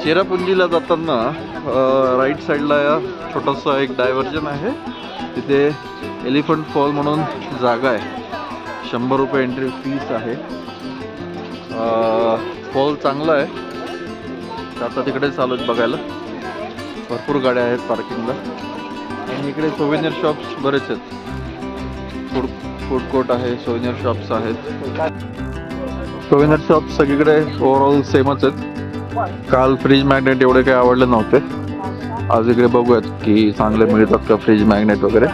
चेरापुंजीला जाताना राईट साईडला छोटासा एक डायव्हर्जन आहे, तिथे एलिफंट फॉल म्हणून जागा आहे. 100 रुपये एंट्री फीस आहे. फॉल चांगला आहे. आता तिकडे चालू आहेत बघायला. भरपूर गाड्या आहेत पार्किंगला. आणि इकडे सोव्हिनियर शॉप्स बरेच आहेत. फूड कोर्ट आहे, सोव्हिनियर शॉप्स आहेत. सोव्हिनियर शॉप्स सगळीकडे ओव्हरऑल सेमच आहेत. काल फ्रीज मॅग्नेट एवढे काही आवडले नव्हते. आज इकडे बघूयात की चांगले मिळतात का फ्रीज मॅग्नेट वगैरे.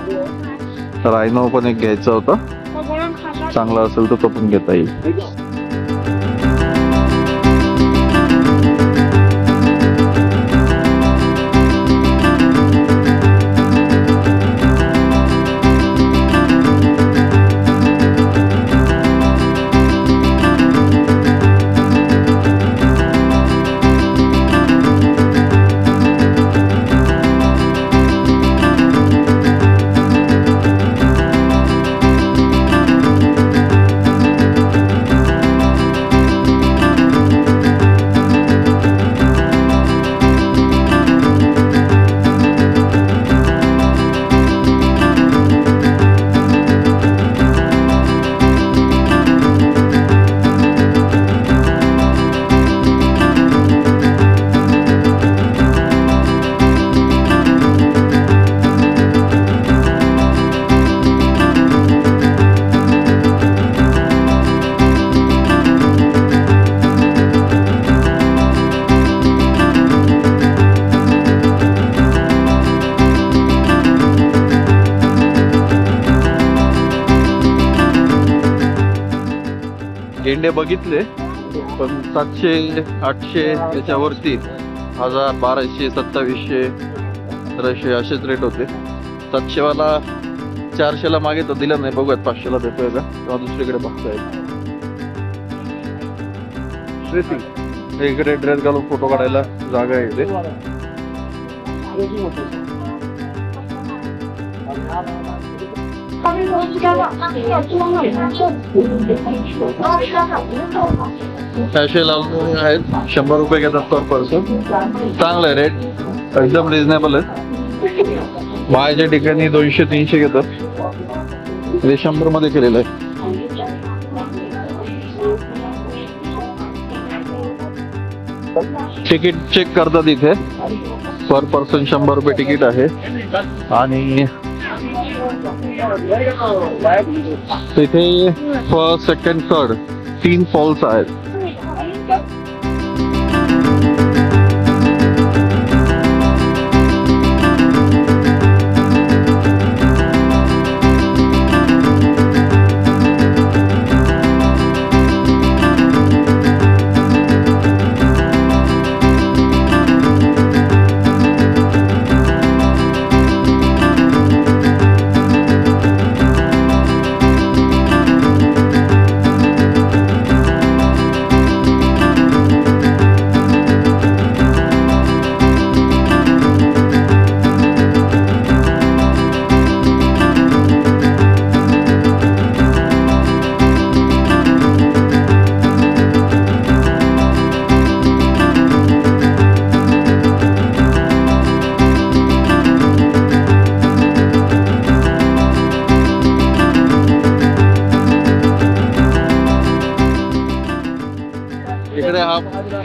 रायनो पण एक घ्यायचा होता, चांगला असेल तर तो पण घेता येईल. गेंडे बघितले पण 700 800 त्याच्यावरती 1000 1200 2700 1300 असेच रेट होते. 700 वाला 400 ला मागे तर दिला नाही. बघूयात 500 ला देतोय का किंवा दुसरीकडे बघताय. इकडे ड्रेस घालून फोटो काढायला जागा आहे इथे. फॅशे लावून आहेत. 100 रुपये घेतात पर पर्सन. चांगलं आहे रेट, एकदम रिजनेबल आहे. बाहेरच्या ठिकाणी 200-300 घेतात. हे 100 मध्ये केलेलं आहे. तिकीट चेक करतात इथे. पर पर्सन 100 रुपये तिकीट आहे. आणि तिथे फर्स्ट सेकंड थर्ड 3 फॉल्स आहेत.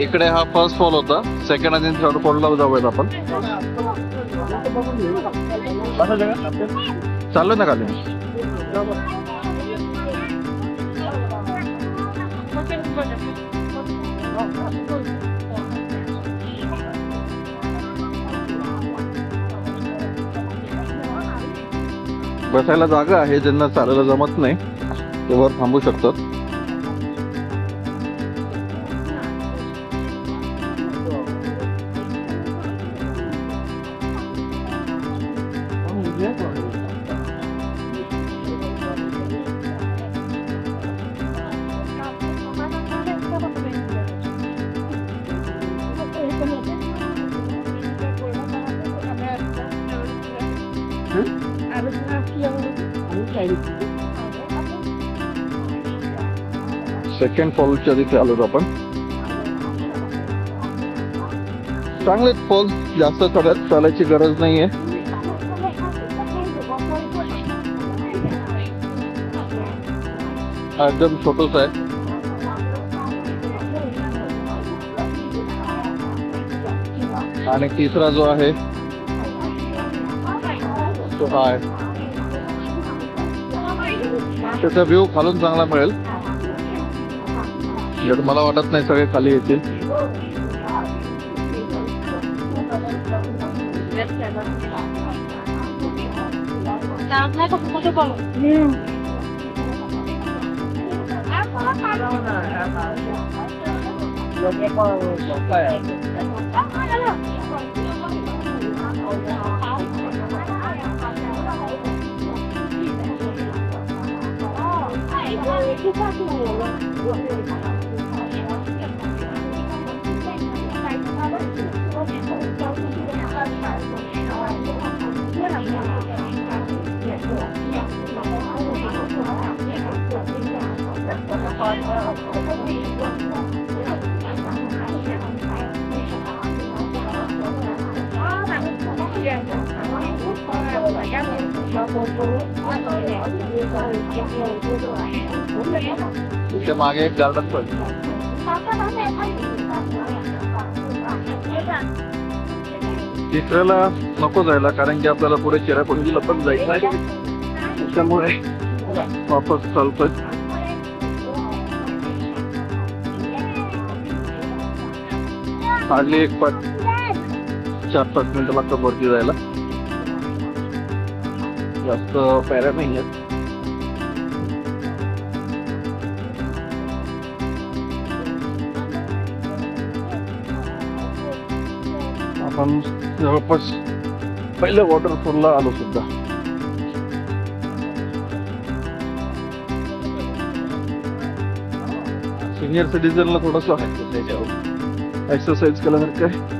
इकडे हा फर्स्ट फॉल होता. सेकंड आणि थर्ड फॉलला जाऊयात आपण. चालू ना खाली. बसायला जागा आहे. ज्यांना चालायला जमत नाही ते वर थांबू शकतात. सेकंड फॉलच्या तिथे आलो आपण. चांगले फॉल, जास्त चढत चालायची गरज नाहीये. हा एकदम छोटस आहे. आणि तिसरा जो आहे तो हा आहे. त्याचा व्ह्यू खालून चांगला मिळेल. मला वाटत नाही सगळे खाली येतील. इथे मागे एक गार्डन पण. तिसऱ्याला नको जायला, कारण की आपल्याला पुढे चेरापुंजीला पण जायचं आहे. त्यामुळे वापस चालतोय. हार्डली 4-5 मिनिटं लागतात वरती जायला. जास्त पायऱ्या नाही आहेत. आपण जवळपास पहिल्या वॉटरफॉलला आलो सुद्धा. सिनियर सिटीजनला थोडस एक्सरसाइज केल्यासारखं आहे.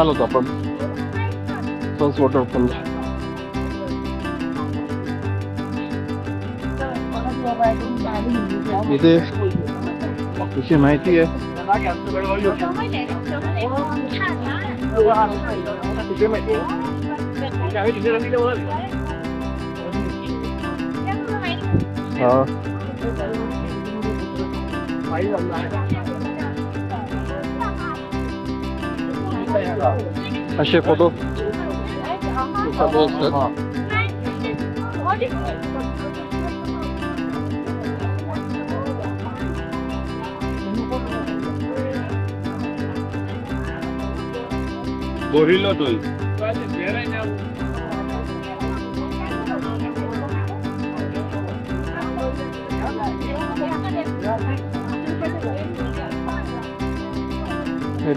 आलो आपण फर्स्ट वॉटरफॉलला. इथे तुझी माहिती आहे असे फोटो Gorilla doy.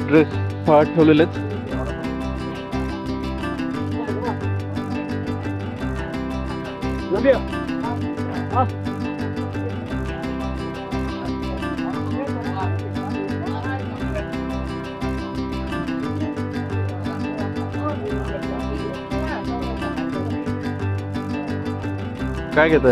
ड्रेस फार ठेवलेलेच. काय घेत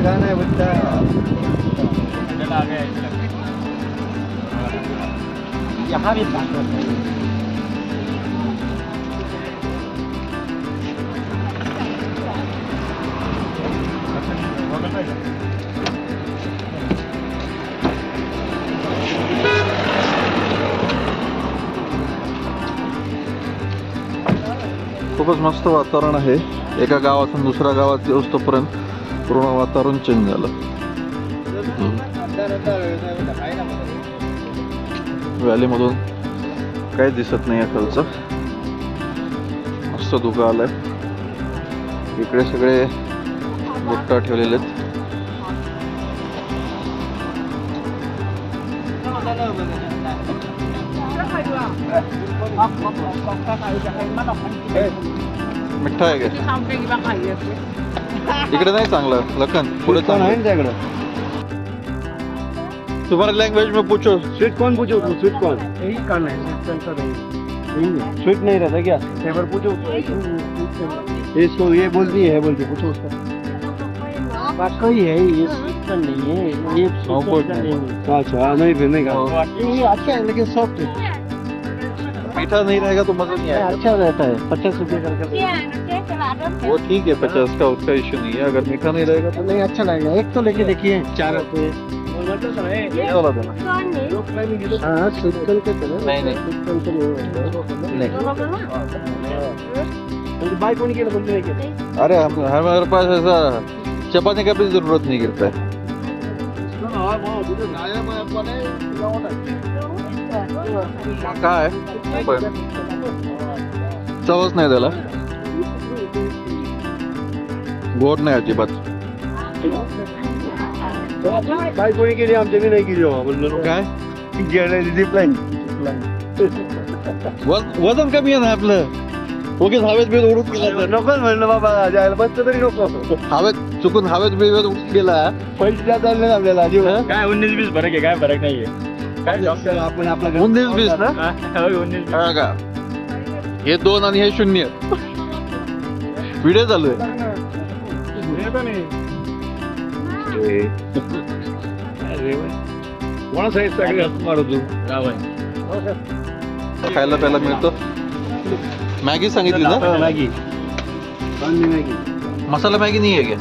गाना है बच्चा यहाँ भी खूपच मस्त वातावरण आहे. एका गावातून दुसऱ्या गावात येऊस्तोपर्यंत पूर्ण वातावरण चेंज झालं. व्हॅलीमधून काही दिसत नाही खालचं. मस्त धुकं आलंय. इकडे सगळे बुट्टा ठेवलेले आहेत. मिठा आहे का इकडे? नाही चांगलं लखन, पुढे चांगलं आहे त्याकडे. तुम्हारी लैंग्वेज में पूछो. स्वीट कॉर्न पूछो. स्वीट कॉर्न यही कॉर्न है, स्वीट नहीं रहता क्या? फ्लेवर पूछो. इसको ये बोलती है, बोलती पूछो उसका. बात ही है, ये स्वीट नहीं है, ये अच्छा नहीं फिर नहीं खा. ये अच्छा है लेकिन सॉफ्ट है. मीठा नहीं रहेगा तो मजा नहीं आएगा. अच्छा रहता है. 50 रुपये करके वो ठीक है, 50 का उसका इश्यू नहीं है. अगर मीठा नहीं रहेगा तो नहीं अच्छा लगेगा. एक तो लेके देखिए 4 रुपये. ये वाला देना. हाँ स्वीट कॉर्न के देना. नहीं नहीं बाइक होने के लिए बोलते हैं. अरे हमारे पास ऐसा चपाने का भी जरूरत नहीं गिरता है. काय चवच नाही त्याला. गोड नाही अजिबात. बाइक होने के लिए आमच्या नाही केली काय झिपलाईन. वजन कमी आहे ना आपलं. उगीच हवेत बीत उडून गेला. नको म्हणलं बाबा जायला बसत तरी नको. हवेत चुकून हवेत बीत उडून गेला. पैसे जात चालले आपल्याला. काय 19-20 फरक आहे. काय फरक नाहीये. काय डॉक्टर आपण आपला 19-20 ना. हा का? हे 2 आणि हे 0. व्हिडिओ चालू आहे. कोणा साईड सगळे मारतो. खायला प्यायला मिळतं. मॅगी सांगितली ना. मॅगी मॅगी मसाला मॅगी नाही आहे क्या?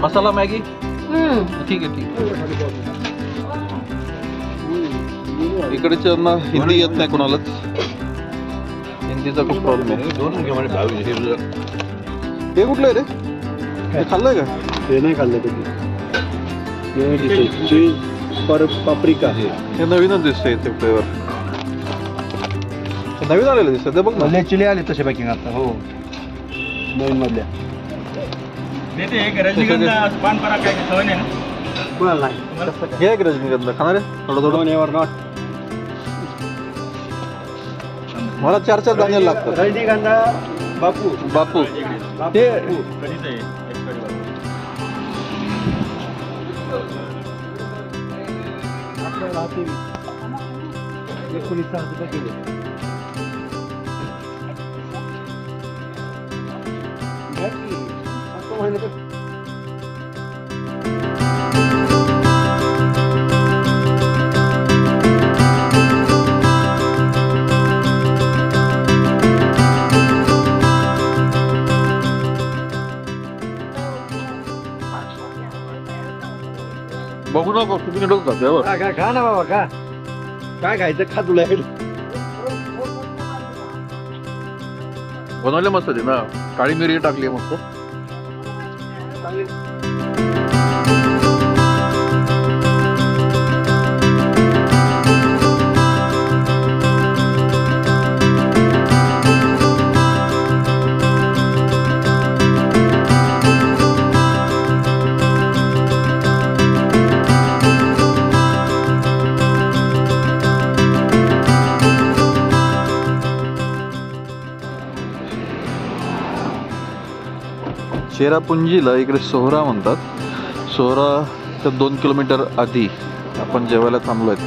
मसाला मॅगी ठीक आहे ठीक आहे. इकडच्यांना हिंदी येत नाही कोणालाच. हिंदीचा खूप प्रॉब्लेम आहे. हे कुठलं आहे रे? हे खाल्लंय का? हे नाही खाल्लं कधी. चीज पापरिका. हे नवीनच दिसतंय ते फ्लेवर. नवीन आलेलं दिसतं ते बघ. मधले चिले आले तसे पॅकिंग आता. हो नवीन मधल्या. हे आहे रजनीगंधा खाणार आहे थोडं थोडं. Never not. मला 4-4 दाणे लागतात. रजनीगंधा बापू बापू ते बघू नको तुम्ही निघत जाते. खा ना बाबा का. काय खायचं खा. तुला बनवले मस्त ते ना. काळी मिरी टाकली मस्त. चेरापुंजीला इकडे सोहरा म्हणतात. सोहराच्या 2 किलोमीटर आधी आपण जेवायला थांबलो आहेत.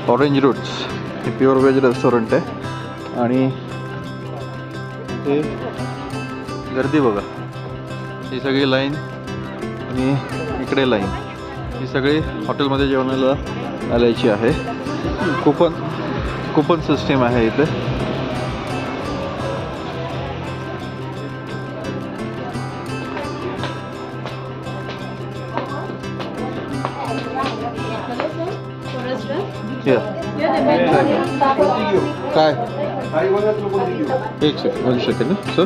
ऑरेंज रूट्स हे प्युअर व्हेज रेस्टॉरंट आहे. आणि हे गर्दी बघा, ही सगळी लाईन आणि इकडे लाईन, ही सगळी हॉटेलमध्ये जेवणाला आल्याची आहे. कुपन सिस्टीम आहे इथे. काय एक सेकंड सर,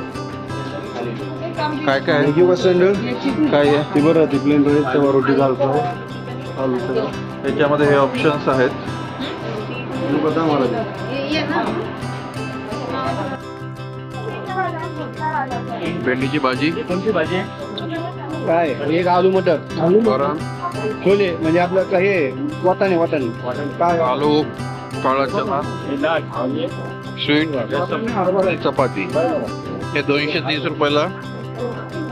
काय काय आहे? काय आहे ती बरं ती प्लेन राईस तेव्हा रोटी घालतो. याच्यामध्ये हे ऑप्शन्स आहेत. भेंडीची भाजी, कोणती भाजी काय? एक आलू मटर, छोले म्हणजे आपलं काय वाटाणे काय, आलू, काळा चना, स्वीट, चपाती. हे 230 रुपयाला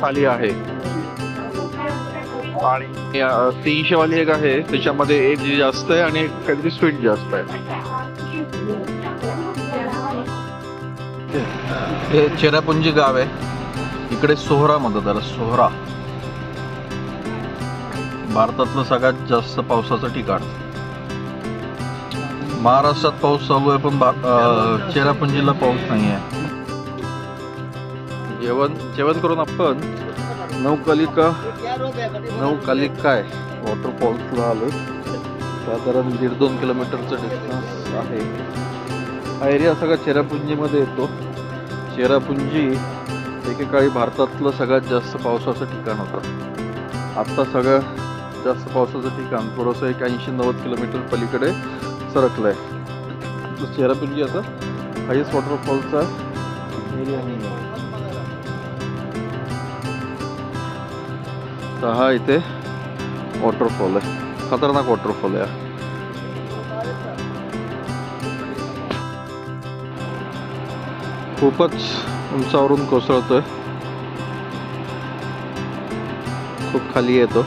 थाली आहे. आणि 300 वाली एक आहे, त्याच्यामध्ये एक जी जास्त आहे आणि काहीतरी स्वीट जास्त आहे. हे चेरापुंजी गाव आहे, इकडे सोहरा म्हणतात त्याला, सोहरा. भारतातलं सगळ्यात जास्त पावसाचं ठिकाण. महाराष्ट्रात पाऊस चालू आहे पण चेरापुंजीला पाऊस नाही आहे. जेवण करून आपण नौकालिका आहे वॉटरफॉल्सला आलो. साधारण 1.5-2 किलोमीटरचं डिस्टन्स आहे. हा एरिया सगळा चेरापुंजीमध्ये येतो. चेरापुंजी एकेकाळी भारतातलं सगळ्यात जास्त पावसाचं ठिकाण होतं. आत्ता सगळं जास्त पावसाचं ठिकाण थोडंसं एक 80-90 किलोमीटर पलीकडे सरकलं आहे. चेरापुंजी आता हायस्ट वॉटरफॉलचा एरिया नाही आहे. तर हा इथे वॉटरफॉल आहे, खतरनाक वॉटरफॉल आहे. खूपच उंचावरून कोसळतोय, खूप खाली येतो.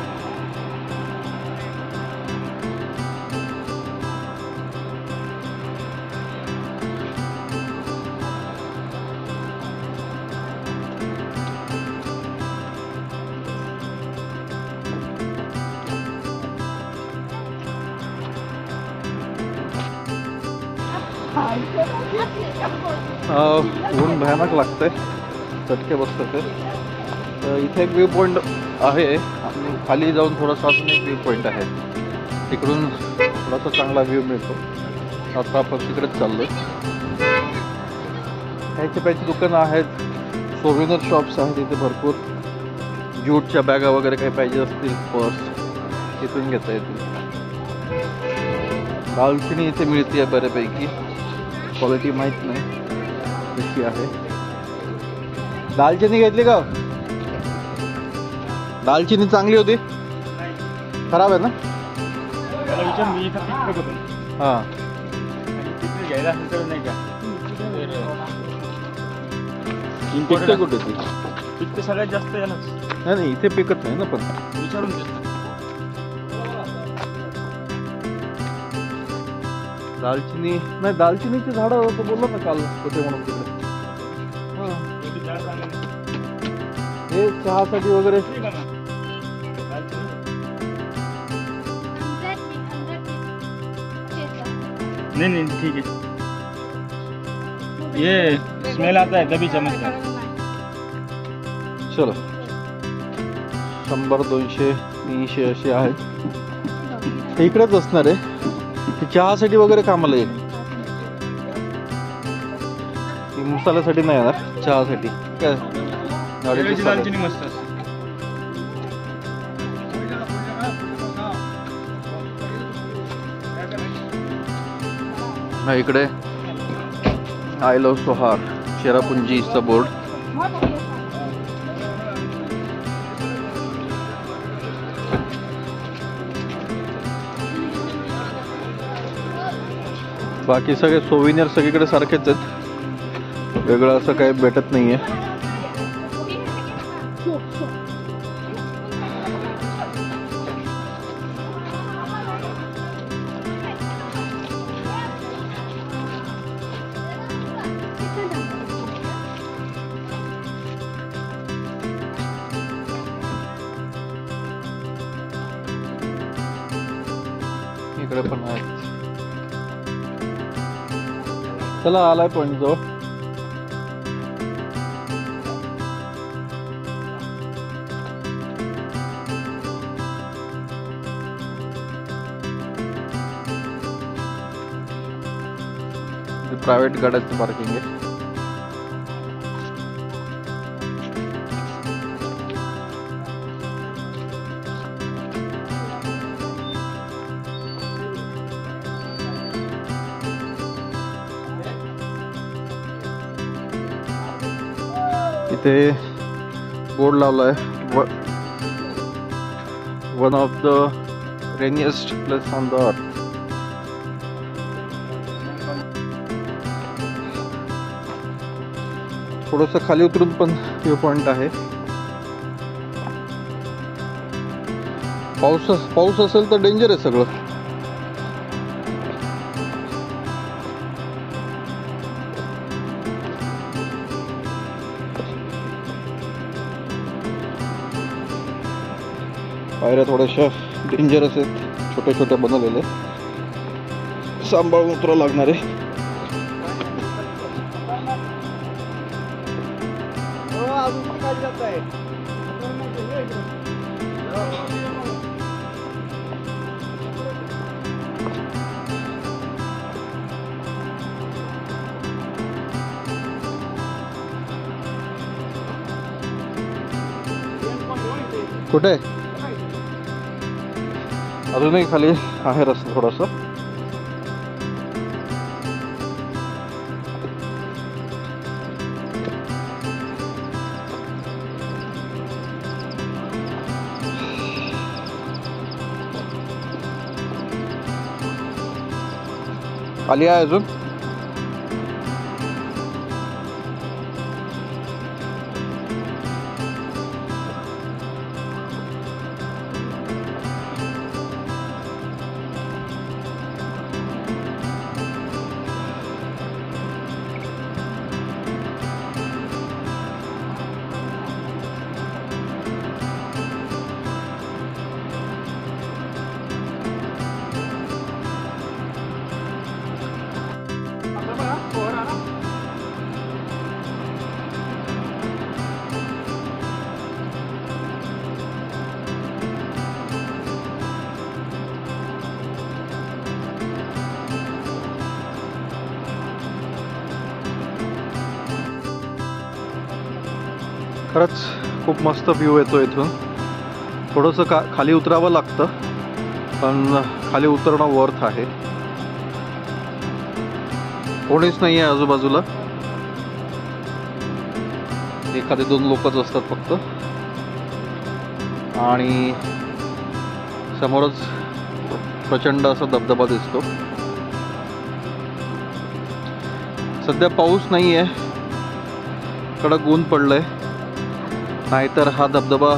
ऊन भयानक लागतंय, चटके बसतात. इथे एक व्ह्यू पॉइंट आहे आणि खाली जाऊन थोडासा अजून एक व्ह्यू पॉइंट आहे, तिकडून थोडासा चांगला व्ह्यू मिळतो. आता आपण तिकडेच चाललोय. ह्याचे प्यायची दुकानं आहेत, सोव्हिनर शॉप्स आहेत इथे भरपूर. ज्यूटच्या बॅगा वगैरे काही पाहिजे असतील, पर्स तिथून घेता येतील. दालचिनी इथे मिळते बऱ्यापैकी, क्वालिटी माहीत नाही कशी आहे. दालचिनी घेतली का? दालचिनी चांगली होती, खराब आहे ना? हां पिकते कुठे ती? पिकते सगळ्यात जास्त यालाच. नाही इथे पिकत नाही ना, पण विचारून घेतो. दालचिनी नाही, दालचिनीची झाडं होतं बोललो ना काल कुठे म्हणून तिकडे. हे चहासाठी वगैरे. नहीं ठीक है, ये स्मेल आता है तभी चमकता है. चलो 100, 200, 300 असे आहेत. इकडेच असणार आहे. चहासाठी वगैरे कामाला येईल, मसाल्यासाठी नाही येणार, चहासाठी. काय दालचिनी मस्त असते. हा इकडे आय लव्ह सोहार चेरापुंजीचा बोर्ड. बाकी सगळे सोव्हिनियर सगळीकडे सारखेच आहेत, वेगळं असं काही भेटत नाहीये. इकडे पण आहेत. चला आलाय पॉइंट जवळ. प्रायव्हेट गाड्यांचं पार्किंग आहे. इथे बोर्ड लावलाय, one of the rainiest place on the earth. थोडंसं खाली उतरून पण व्ह्यू पॉइंट आहे. पाऊस असेल तर डेंजर आहे सगळं. पायऱ्या थोड्याशा डेंजरस आहेत, छोट्या छोट्या बनवलेले, सांभाळून उतरावं लागणार आहे. कुठे अजूनही खाली आहे रस्ता थोडासा. खाली आहे अजून. खरंच खूप मस्त व्ह्यू येतो इथून. थोडंसं खाली उतरावं लागतं, पण खाली उतरणं वर्थ आहे. कोणीच नाही आहे आजूबाजूला, एखादे दोन लोकच असतात फक्त. आणि समोरच प्रचंड असा धबधबा दिसतो. सध्या पाऊस नाही आहे, कडक ऊन पडलंय. नाहीतर हा धबधबा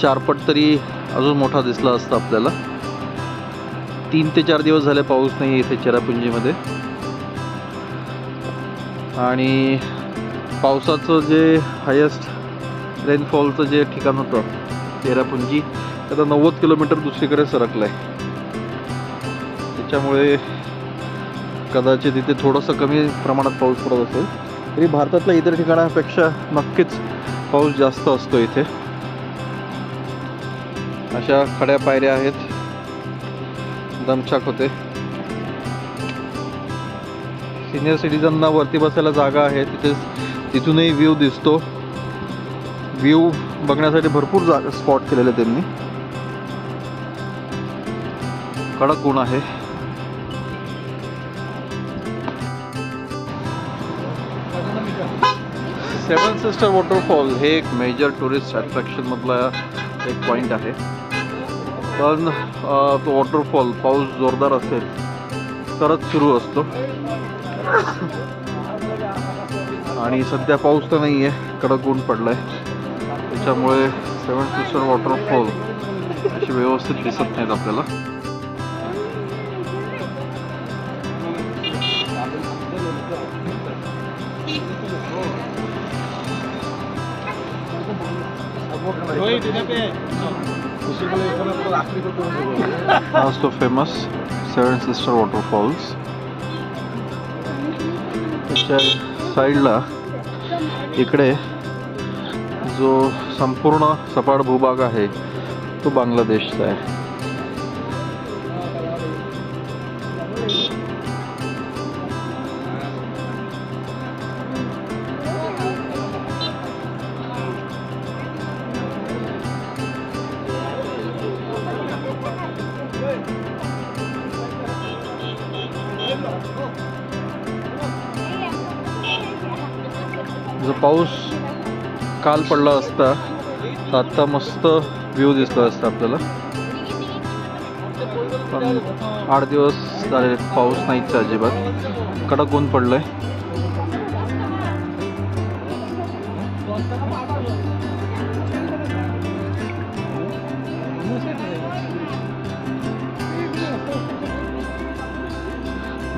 4 पट तरी अजून मोठा दिसला असता आपल्याला. 3 ते 4 दिवस झाले पाऊस नाही इथे चेरापुंजीमध्ये. आणि पावसाचं जे हायेस्ट रेनफॉलचं जे ठिकाण होतं चेरापुंजी, आता 90 किलोमीटर दुसरीकडे सरकलं आहे. त्याच्यामुळे कदाचित इथे थोडंसं कमी प्रमाणात पाऊस पडत असेल, तरी भारतातल्या इतर ठिकाणापेक्षा नक्कीच पाऊस जास्त असतो इथे. अशा खड्या पायऱ्या आहेत, दमछाक होते. सिनियर सिटीजनना वरती बसायला जागा आहे, तिथूनही व्ह्यू दिसतो. व्ह्यू बघण्यासाठी भरपूर स्पॉट केलेले त्यांनी. कडक ऊन आहे. सेवन सिस्टर वॉटरफॉल हे एक मेजर टुरिस्ट अट्रॅक्शन मधला एक पॉइंट आहे. पण तो वॉटरफॉल पाऊस जोरदार असेल तरच सुरू असतो. आणि सध्या पाऊस तर नाही आहे, कडक ऊन पडलाय. त्याच्यामुळे सेवन सिस्टर वॉटरफॉल अशी व्यवस्थित दिसत नाहीत आपल्याला. वही पे हा असतो फेमस 7 सिस्टर वॉटरफॉल्स. त्याच्या साईडला इकडे जो संपूर्ण सपाट भूभाग आहे तो बांगलादेशचा आहे. जर पाऊस काल पडला असता तर आता मस्त व्ह्यू दिसला असता आपल्याला, पण 8 दिवस झाले पाऊस नाहीच अजिबात. कडक ऊन पडलंय.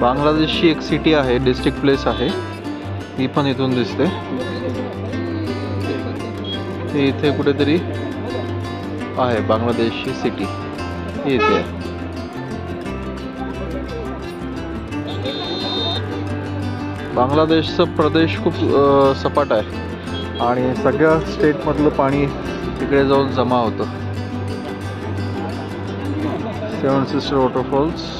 बांगलादेशची एक सिटी आहे, डिस्ट्रिक्ट प्लेस आहे, ही पण इथून दिसते. ते इथे कुठेतरी आहे बांगलादेशची सिटी, ही इथे आहे. बांगलादेशचा प्रदेश खूप सपाट आहे आणि सगळ्या स्टेटमधलं पाणी तिकडे जाऊन जमा होतं. 7 सिस्टर वॉटरफॉल्स